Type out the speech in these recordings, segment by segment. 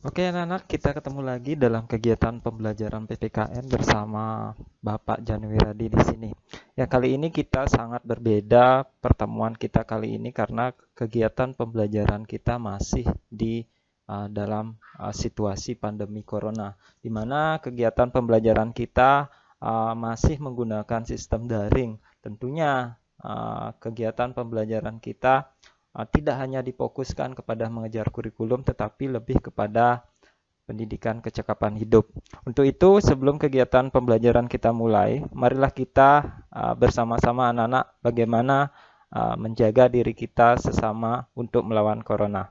Oke anak-anak, kita ketemu lagi dalam kegiatan pembelajaran PPKN bersama Bapak Januiradi di sini. Ya, kali ini kita sangat berbeda pertemuan kita kali ini karena kegiatan pembelajaran kita masih di dalam situasi pandemi corona, di mana kegiatan pembelajaran kita masih menggunakan sistem daring. Tentunya kegiatan pembelajaran kita tidak hanya difokuskan kepada mengejar kurikulum, tetapi lebih kepada pendidikan kecakapan hidup. Untuk itu, sebelum kegiatan pembelajaran kita mulai, marilah kita bersama-sama anak-anak bagaimana menjaga diri kita sesama untuk melawan corona.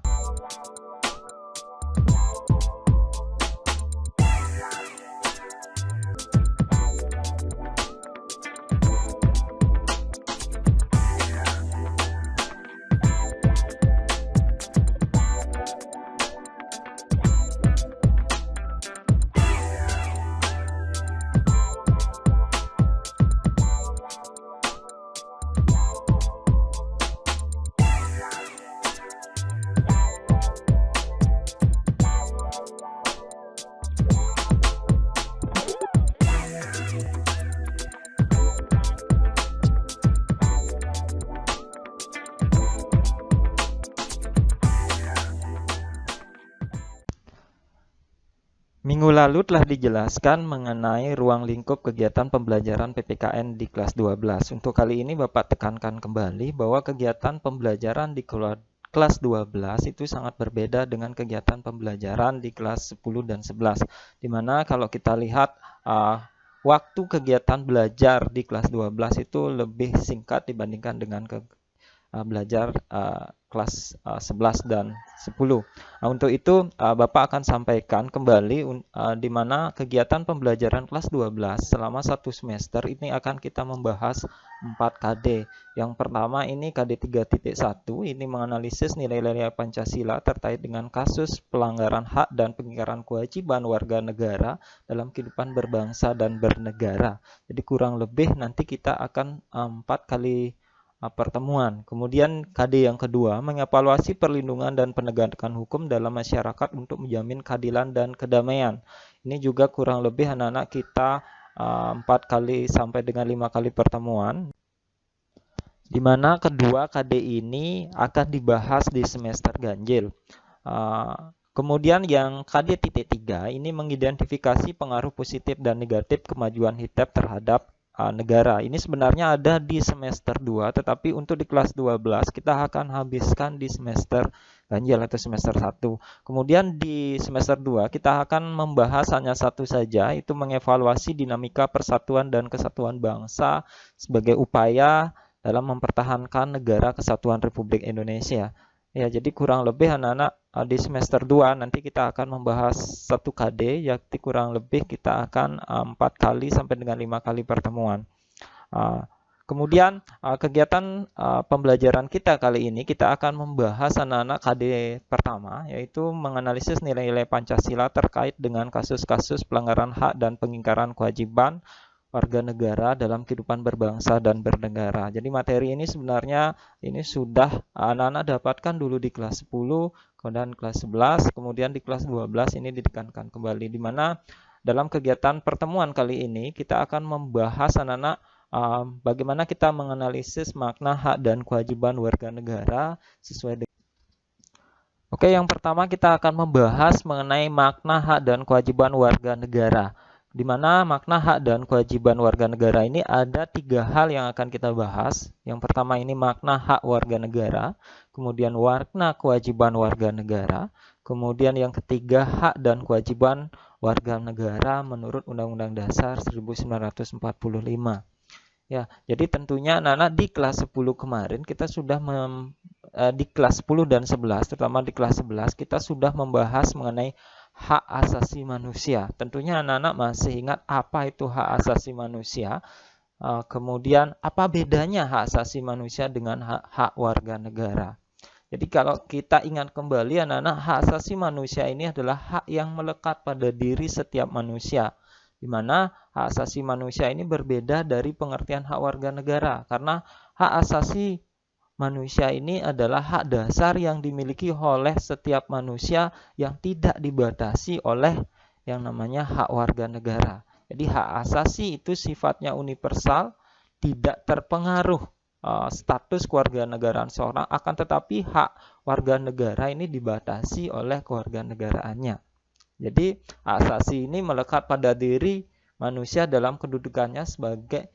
Minggu lalu telah dijelaskan mengenai ruang lingkup kegiatan pembelajaran PPKN di kelas 12. Untuk kali ini Bapak tekankan kembali bahwa kegiatan pembelajaran di kelas 12 itu sangat berbeda dengan kegiatan pembelajaran di kelas 10 dan 11. Di mana kalau kita lihat waktu kegiatan belajar di kelas 12 itu lebih singkat dibandingkan dengan belajar kelas 11 dan 10. Nah, untuk itu Bapak akan sampaikan kembali di mana kegiatan pembelajaran kelas 12 selama satu semester ini akan kita membahas 4 KD. Yang pertama ini KD 3.1, ini menganalisis nilai-nilai Pancasila terkait dengan kasus pelanggaran hak dan pengingkaran kewajiban warga negara dalam kehidupan berbangsa dan bernegara. Jadi kurang lebih nanti kita akan 4 kali pertemuan. Kemudian KD yang kedua, mengevaluasi perlindungan dan penegakan hukum dalam masyarakat untuk menjamin keadilan dan kedamaian. Ini juga kurang lebih anak-anak kita 4 kali sampai dengan 5 kali pertemuan. Di mana kedua KD ini akan dibahas di semester ganjil. Kemudian yang KD.3 ini mengidentifikasi pengaruh positif dan negatif kemajuan HITEP terhadap negara. Ini sebenarnya ada di semester 2, tetapi untuk di kelas 12 kita akan habiskan di semester ganjil atau semester 1. Kemudian di semester 2 kita akan membahas hanya satu saja, itu mengevaluasi dinamika persatuan dan kesatuan bangsa sebagai upaya dalam mempertahankan negara kesatuan Republik Indonesia. Ya, jadi kurang lebih anak-anak di semester 2 nanti kita akan membahas 1 KD, yakni kurang lebih kita akan 4 kali sampai dengan 5 kali pertemuan. Kemudian kegiatan pembelajaran kita kali ini kita akan membahas anak-anak KD pertama, yaitu menganalisis nilai-nilai Pancasila terkait dengan kasus-kasus pelanggaran hak dan pengingkaran kewajiban warga negara dalam kehidupan berbangsa dan bernegara. Jadi materi ini sebenarnya ini sudah anak-anak dapatkan dulu di kelas 10, kemudian kelas 11, kemudian di kelas 12 ini ditekankan kembali, di mana dalam kegiatan pertemuan kali ini kita akan membahas anak-anak bagaimana kita menganalisis makna hak dan kewajiban warga negara sesuai dengan. Oke, yang pertama kita akan membahas mengenai makna hak dan kewajiban warga negara, di mana makna hak dan kewajiban warga negara ini ada 3 hal yang akan kita bahas. Yang pertama ini makna hak warga negara, kemudian makna kewajiban warga negara, kemudian yang ketiga hak dan kewajiban warga negara menurut Undang-Undang Dasar 1945. Ya, jadi tentunya anak-anak di kelas 10 kemarin kita sudah di kelas 10 dan 11, terutama di kelas 11 kita sudah membahas mengenai hak asasi manusia. Tentunya anak-anak masih ingat apa itu hak asasi manusia. Kemudian apa bedanya hak asasi manusia dengan hak warga negara. Jadi kalau kita ingat kembali anak-anak, hak asasi manusia ini adalah hak yang melekat pada diri setiap manusia. Di mana hak asasi manusia ini berbeda dari pengertian hak warga negara. Karena hak asasi manusia ini adalah hak dasar yang dimiliki oleh setiap manusia yang tidak dibatasi oleh yang namanya hak warga negara. Jadi hak asasi itu sifatnya universal, tidak terpengaruh status kewarganegaraan seorang, akan tetapi hak warga negara ini dibatasi oleh kewarganegaraannya. Jadi hak asasi ini melekat pada diri manusia dalam kedudukannya sebagai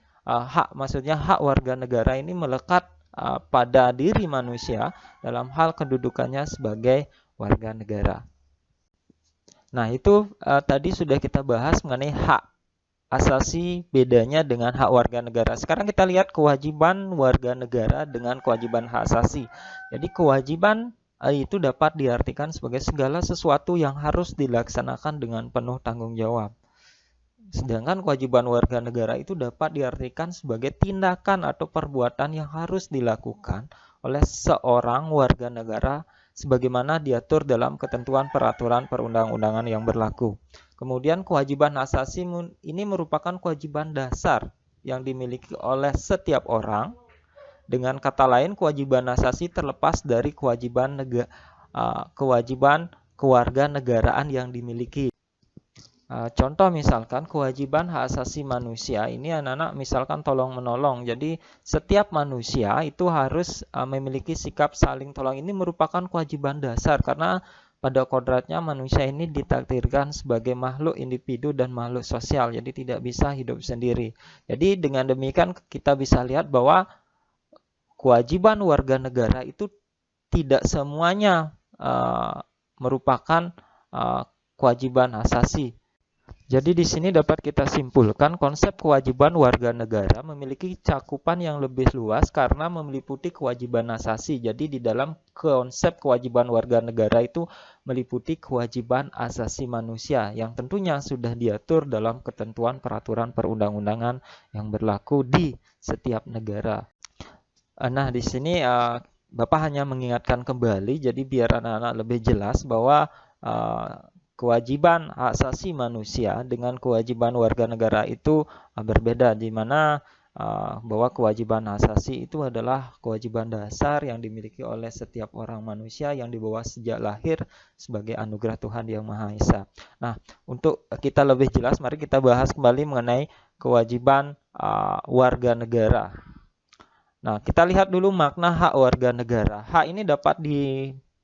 maksudnya hak warga negara ini melekat pada diri manusia dalam hal kedudukannya sebagai warga negara. Nah, itu tadi sudah kita bahas mengenai hak asasi, bedanya dengan hak warga negara. Sekarang kita lihat kewajiban warga negara dengan kewajiban hak asasi. Jadi kewajiban itu dapat diartikan sebagai segala sesuatu yang harus dilaksanakan dengan penuh tanggung jawab. Sedangkan kewajiban warga negara itu dapat diartikan sebagai tindakan atau perbuatan yang harus dilakukan oleh seorang warga negara sebagaimana diatur dalam ketentuan peraturan perundang-undangan yang berlaku. Kemudian kewajiban asasi ini merupakan kewajiban dasar yang dimiliki oleh setiap orang. Dengan kata lain, kewajiban asasi terlepas dari kewajiban kewarganegaraan yang dimiliki. Contoh misalkan kewajiban hak asasi manusia ini anak-anak misalkan tolong menolong. Jadi setiap manusia itu harus memiliki sikap saling tolong. Ini merupakan kewajiban dasar karena pada kodratnya manusia ini ditakdirkan sebagai makhluk individu dan makhluk sosial. Jadi tidak bisa hidup sendiri. Jadi dengan demikian kita bisa lihat bahwa kewajiban warga negara itu tidak semuanya merupakan kewajiban asasi. Jadi di sini dapat kita simpulkan konsep kewajiban warga negara memiliki cakupan yang lebih luas karena meliputi kewajiban asasi. Jadi di dalam konsep kewajiban warga negara itu meliputi kewajiban asasi manusia yang tentunya sudah diatur dalam ketentuan peraturan perundang-undangan yang berlaku di setiap negara. Nah, di sini Bapak hanya mengingatkan kembali, jadi biar anak-anak lebih jelas bahwa kewajiban hak asasi manusia dengan kewajiban warga negara itu berbeda, di mana bahwa kewajiban asasi itu adalah kewajiban dasar yang dimiliki oleh setiap orang manusia yang dibawa sejak lahir sebagai anugerah Tuhan Yang Maha Esa. Nah, untuk kita lebih jelas, mari kita bahas kembali mengenai kewajiban warga negara. Nah, kita lihat dulu makna hak warga negara. Hak ini dapat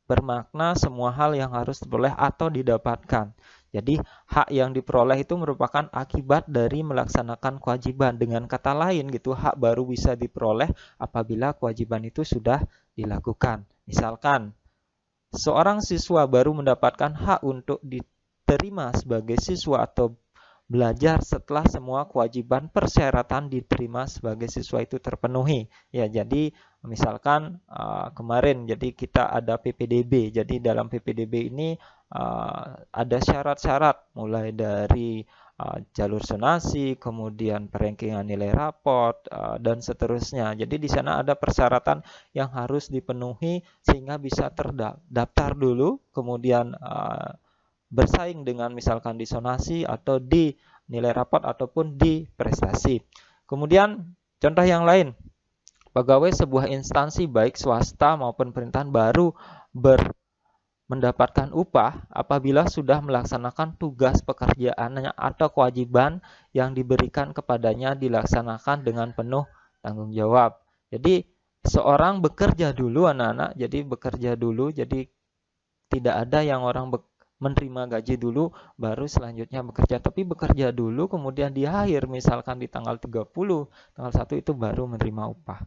bermakna semua hal yang harus diperoleh atau didapatkan. Jadi hak yang diperoleh itu merupakan akibat dari melaksanakan kewajiban. Dengan kata lain gitu, hak baru bisa diperoleh apabila kewajiban itu sudah dilakukan. Misalkan seorang siswa baru mendapatkan hak untuk diterima sebagai siswa atau belajar setelah semua kewajiban persyaratan diterima sebagai siswa itu terpenuhi. Ya, jadi misalkan kemarin jadi kita ada PPDB. Jadi dalam PPDB ini ada syarat-syarat mulai dari jalur zonasi, kemudian perankingan nilai raport dan seterusnya. Jadi di sana ada persyaratan yang harus dipenuhi sehingga bisa terdaftar dulu, kemudian bersaing dengan misalkan di zonasi atau di nilai raport ataupun di prestasi. Kemudian contoh yang lain, pegawai sebuah instansi baik swasta maupun pemerintahan baru mendapatkan upah apabila sudah melaksanakan tugas pekerjaannya atau kewajiban yang diberikan kepadanya dilaksanakan dengan penuh tanggung jawab. Jadi seorang bekerja dulu anak-anak, jadi bekerja dulu, jadi tidak ada yang orang menerima gaji dulu baru selanjutnya bekerja, tapi bekerja dulu kemudian di akhir misalkan di tanggal 30, tanggal 1 itu baru menerima upah.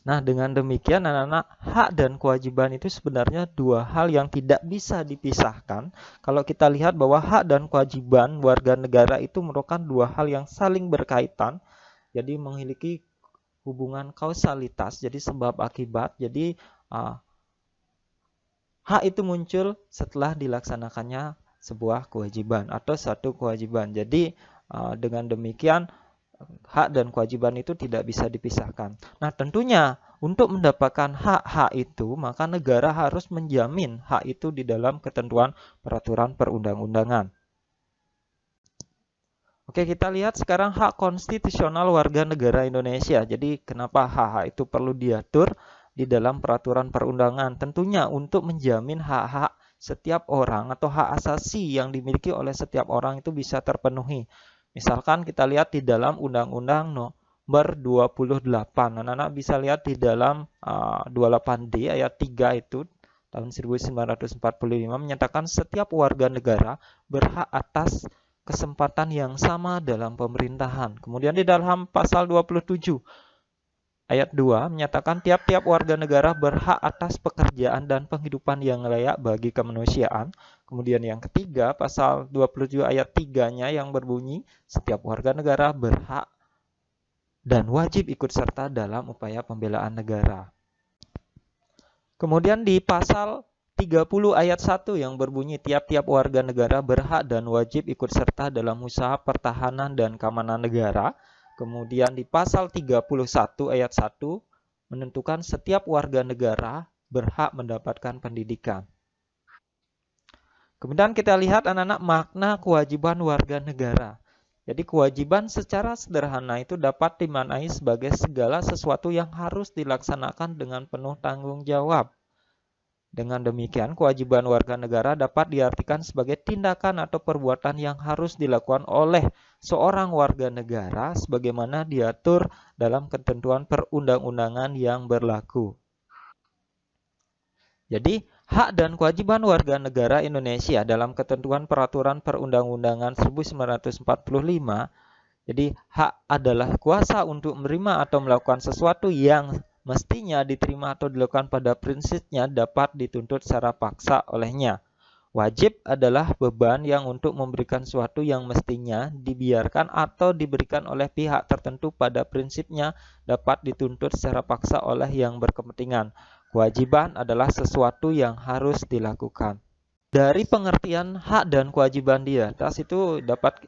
Nah, dengan demikian anak-anak, hak dan kewajiban itu sebenarnya dua hal yang tidak bisa dipisahkan. Kalau kita lihat bahwa hak dan kewajiban warga negara itu merupakan dua hal yang saling berkaitan, jadi memiliki hubungan kausalitas, jadi sebab akibat. Jadi hak itu muncul setelah dilaksanakannya sebuah kewajiban atau satu kewajiban. Jadi dengan demikian hak dan kewajiban itu tidak bisa dipisahkan. Nah, tentunya untuk mendapatkan hak-hak itu, maka negara harus menjamin hak itu di dalam ketentuan peraturan perundang-undangan. Oke, kita lihat sekarang hak konstitusional warga negara Indonesia. Jadi, kenapa hak-hak itu perlu diatur di dalam peraturan perundangan? Tentunya untuk menjamin hak-hak setiap orang atau hak asasi yang dimiliki oleh setiap orang itu bisa terpenuhi. Misalkan kita lihat di dalam Undang-Undang Nomor 28. Anak-anak bisa lihat di dalam 28D ayat 3 itu tahun 1945 menyatakan setiap warga negara berhak atas kesempatan yang sama dalam pemerintahan. Kemudian di dalam pasal 27 ayat 2 menyatakan tiap-tiap warga negara berhak atas pekerjaan dan penghidupan yang layak bagi kemanusiaan. Kemudian yang ketiga, pasal 27 ayat 3-nya yang berbunyi setiap warga negara berhak dan wajib ikut serta dalam upaya pembelaan negara. Kemudian di pasal 30 ayat 1 yang berbunyi tiap-tiap warga negara berhak dan wajib ikut serta dalam usaha pertahanan dan keamanan negara. Kemudian di pasal 31 ayat 1 menentukan setiap warga negara berhak mendapatkan pendidikan. Kemudian kita lihat anak-anak makna kewajiban warga negara. Jadi kewajiban secara sederhana itu dapat dimaknai sebagai segala sesuatu yang harus dilaksanakan dengan penuh tanggung jawab. Dengan demikian, kewajiban warga negara dapat diartikan sebagai tindakan atau perbuatan yang harus dilakukan oleh seorang warga negara sebagaimana diatur dalam ketentuan perundang-undangan yang berlaku. Jadi, hak dan kewajiban warga negara Indonesia dalam ketentuan peraturan perundang-undangan 1945, jadi hak adalah kuasa untuk menerima atau melakukan sesuatu yang mestinya diterima atau dilakukan pada prinsipnya dapat dituntut secara paksa olehnya. Wajib adalah beban yang untuk memberikan sesuatu yang mestinya dibiarkan atau diberikan oleh pihak tertentu pada prinsipnya dapat dituntut secara paksa oleh yang berkepentingan. Kewajiban adalah sesuatu yang harus dilakukan. Dari pengertian hak dan kewajiban di atas itu dapat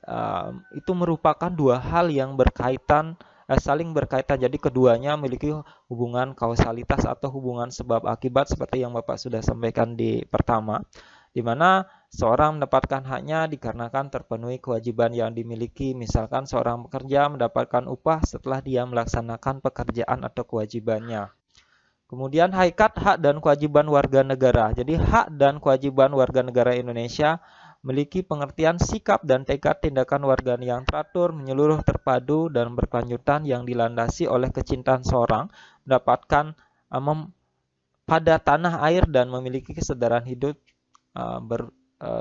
itu merupakan dua hal yang berkaitan saling berkaitan. Jadi keduanya memiliki hubungan kausalitas atau hubungan sebab akibat seperti yang Bapak sudah sampaikan di pertama, di mana seorang mendapatkan haknya dikarenakan terpenuhi kewajiban yang dimiliki. Misalkan seorang pekerja mendapatkan upah setelah dia melaksanakan pekerjaan atau kewajibannya. Kemudian hakikat hak dan kewajiban warga negara. Jadi hak dan kewajiban warga negara Indonesia memiliki pengertian sikap dan tekad tindakan warga yang teratur, menyeluruh, terpadu, dan berkelanjutan yang dilandasi oleh kecintaan seorang mendapatkan pada tanah air dan memiliki kesadaran hidup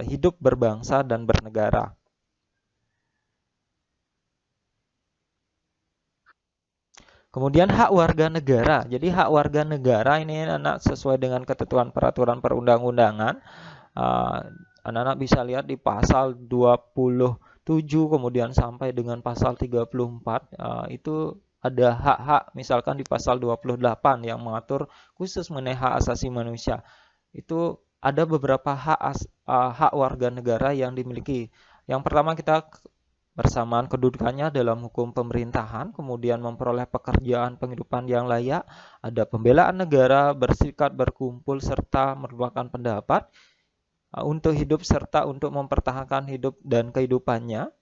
hidup berbangsa dan bernegara. Kemudian hak warga negara. Jadi hak warga negara ini anak sesuai dengan ketentuan peraturan perundang-undangan. Anak-anak bisa lihat di pasal 27 kemudian sampai dengan pasal 34 itu ada hak-hak, misalkan di pasal 28 yang mengatur khusus mengenai hak asasi manusia. Itu ada beberapa hak warga negara yang dimiliki. Yang pertama kita bersamaan kedudukannya dalam hukum pemerintahan, kemudian memperoleh pekerjaan penghidupan yang layak, ada pembelaan negara, berserikat, berkumpul, serta merupakan pendapat untuk hidup serta untuk mempertahankan hidup dan kehidupannya.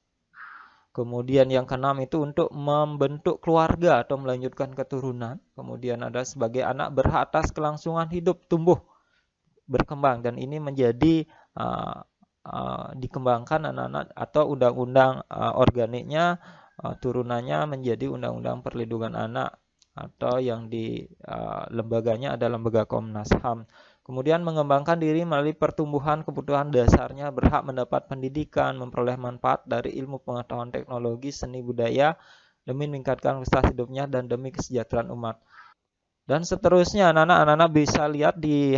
Kemudian yang keenam itu untuk membentuk keluarga atau melanjutkan keturunan. Kemudian ada sebagai anak berhak atas kelangsungan hidup, tumbuh, berkembang, dan ini menjadi dikembangkan anak-anak atau undang-undang organiknya turunannya menjadi undang-undang perlindungan anak atau yang di lembaganya ada lembaga Komnas HAM. Kemudian mengembangkan diri melalui pertumbuhan kebutuhan dasarnya, berhak mendapat pendidikan, memperoleh manfaat dari ilmu pengetahuan teknologi, seni budaya demi meningkatkan kualitas hidupnya dan demi kesejahteraan umat. Dan seterusnya anak-anak bisa lihat di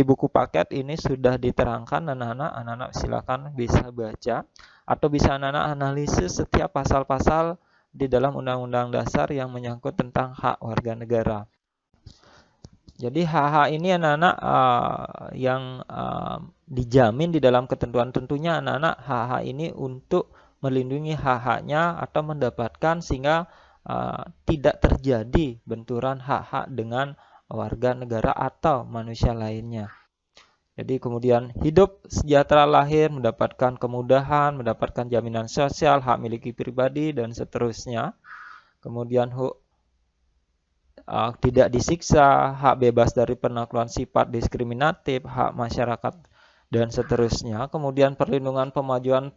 buku paket ini sudah diterangkan anak-anak silakan bisa baca atau bisa anak-anak analisis setiap pasal-pasal di dalam Undang-Undang Dasar yang menyangkut tentang hak warga negara. Jadi hak-hak ini anak-anak yang dijamin di dalam ketentuan, tentunya anak-anak hak-hak ini untuk melindungi hak-haknya atau mendapatkan sehingga tidak terjadi benturan hak-hak dengan warga negara atau manusia lainnya. Jadi kemudian hidup sejahtera lahir, mendapatkan kemudahan, mendapatkan jaminan sosial, hak miliki pribadi, dan seterusnya. Kemudian tidak disiksa, hak bebas dari penaklukan sifat diskriminatif, hak masyarakat, dan seterusnya. Kemudian perlindungan, pemajuan,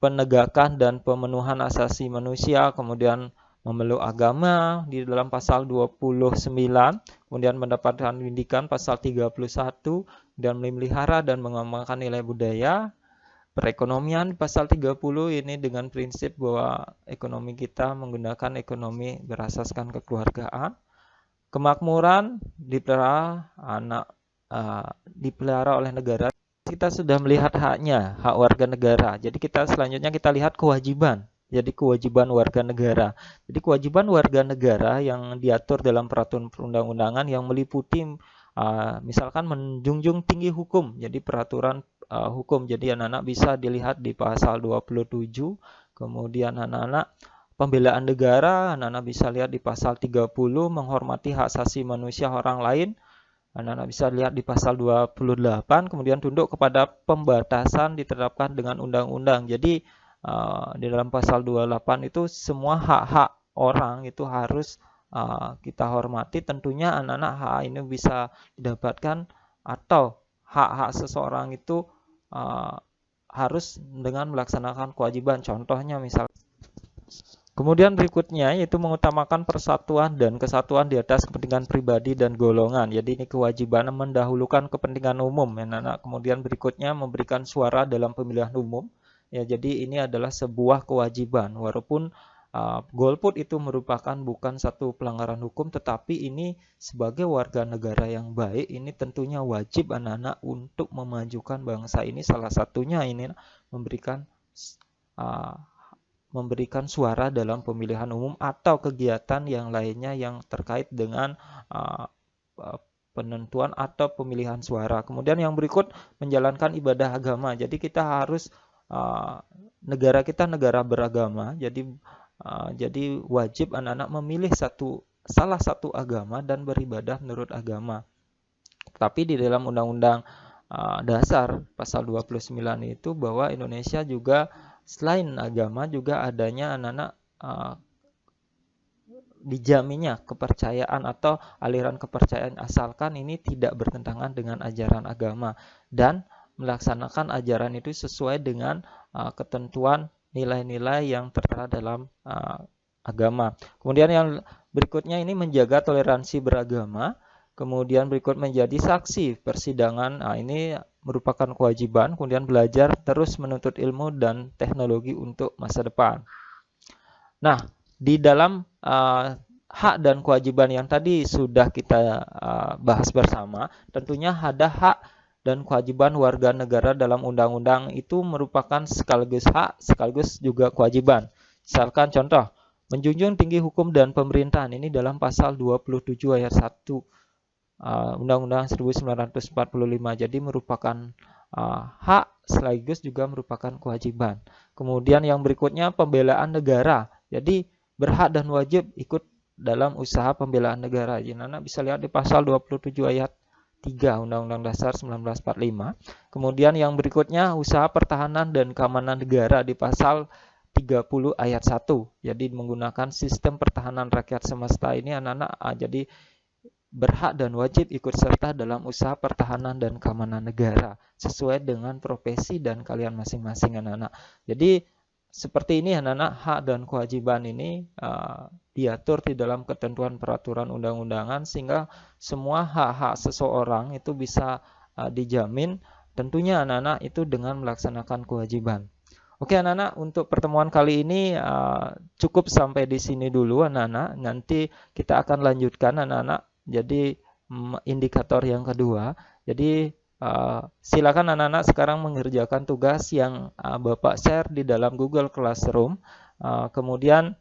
penegakan, dan pemenuhan asasi manusia. Kemudian memeluk agama di dalam pasal 29, kemudian mendapatkan pendidikan pasal 31, dan memelihara dan mengembangkan nilai budaya. Perekonomian pasal 30 ini dengan prinsip bahwa ekonomi kita menggunakan ekonomi berasaskan kekeluargaan. Kemakmuran dipelihara oleh negara. Kita sudah melihat haknya, hak warga negara. Jadi selanjutnya kita lihat kewajiban. Jadi kewajiban warga negara. Jadi kewajiban warga negara yang diatur dalam peraturan perundang-undangan yang meliputi misalkan menjunjung tinggi hukum. Jadi peraturan hukum. Jadi anak-anak bisa dilihat di pasal 27. Kemudian anak-anak pembelaan negara, anak-anak bisa lihat di pasal 30, menghormati hak asasi manusia orang lain. Anak-anak bisa lihat di pasal 28, kemudian tunduk kepada pembatasan diterapkan dengan undang-undang. Jadi di dalam pasal 28 itu semua hak-hak orang itu harus kita hormati. Tentunya anak-anak hak ini bisa didapatkan atau hak-hak seseorang itu harus dengan melaksanakan kewajiban. Contohnya misal. Kemudian berikutnya yaitu mengutamakan persatuan dan kesatuan di atas kepentingan pribadi dan golongan. Jadi ini kewajiban mendahulukan kepentingan umum. Kemudian berikutnya memberikan suara dalam pemilihan umum. Ya, jadi ini adalah sebuah kewajiban. Walaupun golput itu merupakan bukan satu pelanggaran hukum, tetapi ini sebagai warga negara yang baik, ini tentunya wajib anak-anak untuk memajukan bangsa ini. Salah satunya ini memberikan suara dalam pemilihan umum atau kegiatan yang lainnya yang terkait dengan penentuan atau pemilihan suara. Kemudian yang berikut menjalankan ibadah agama. Jadi kita harus negara kita negara beragama, jadi wajib anak-anak memilih salah satu agama dan beribadah menurut agama. Tapi di dalam Undang-Undang Dasar pasal 29 itu bahwa Indonesia juga selain agama juga adanya anak-anak dijaminnya kepercayaan atau aliran kepercayaan asalkan ini tidak bertentangan dengan ajaran agama dan melaksanakan ajaran itu sesuai dengan ketentuan nilai-nilai yang tertera dalam agama. Kemudian yang berikutnya ini menjaga toleransi beragama. Kemudian berikut menjadi saksi persidangan. Ini merupakan kewajiban. Kemudian belajar terus menuntut ilmu dan teknologi untuk masa depan. Nah, di dalam hak dan kewajiban yang tadi sudah kita bahas bersama, tentunya ada hak dan kewajiban warga negara dalam undang-undang itu merupakan sekaligus hak, sekaligus juga kewajiban. Misalkan contoh, menjunjung tinggi hukum dan pemerintahan ini dalam pasal 27 ayat 1 Undang-Undang 1945. Jadi merupakan hak sekaligus juga merupakan kewajiban. Kemudian yang berikutnya pembelaan negara. Jadi berhak dan wajib ikut dalam usaha pembelaan negara. Jadi anak bisa lihat di pasal 27 ayat 3 Undang-Undang Dasar 1945. Kemudian yang berikutnya usaha pertahanan dan keamanan negara di pasal 30 ayat 1. Jadi menggunakan sistem pertahanan rakyat semesta ini anak-anak jadi berhak dan wajib ikut serta dalam usaha pertahanan dan keamanan negara sesuai dengan profesi dan kalian masing-masing anak-anak. Jadi seperti ini anak-anak, hak dan kewajiban ini diatur di dalam ketentuan peraturan undang-undangan sehingga semua hak-hak seseorang itu bisa dijamin, tentunya anak-anak itu dengan melaksanakan kewajiban. Oke anak-anak, untuk pertemuan kali ini cukup sampai di sini dulu anak-anak. Nanti kita akan lanjutkan anak-anak. Jadi indikator yang kedua. Jadi silakan anak-anak sekarang mengerjakan tugas yang Bapak share di dalam Google Classroom. Kemudian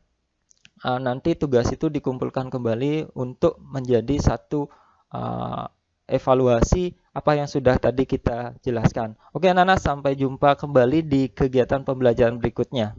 nanti tugas itu dikumpulkan kembali untuk menjadi satu evaluasi apa yang sudah tadi kita jelaskan. Oke anak-anak, sampai jumpa kembali di kegiatan pembelajaran berikutnya.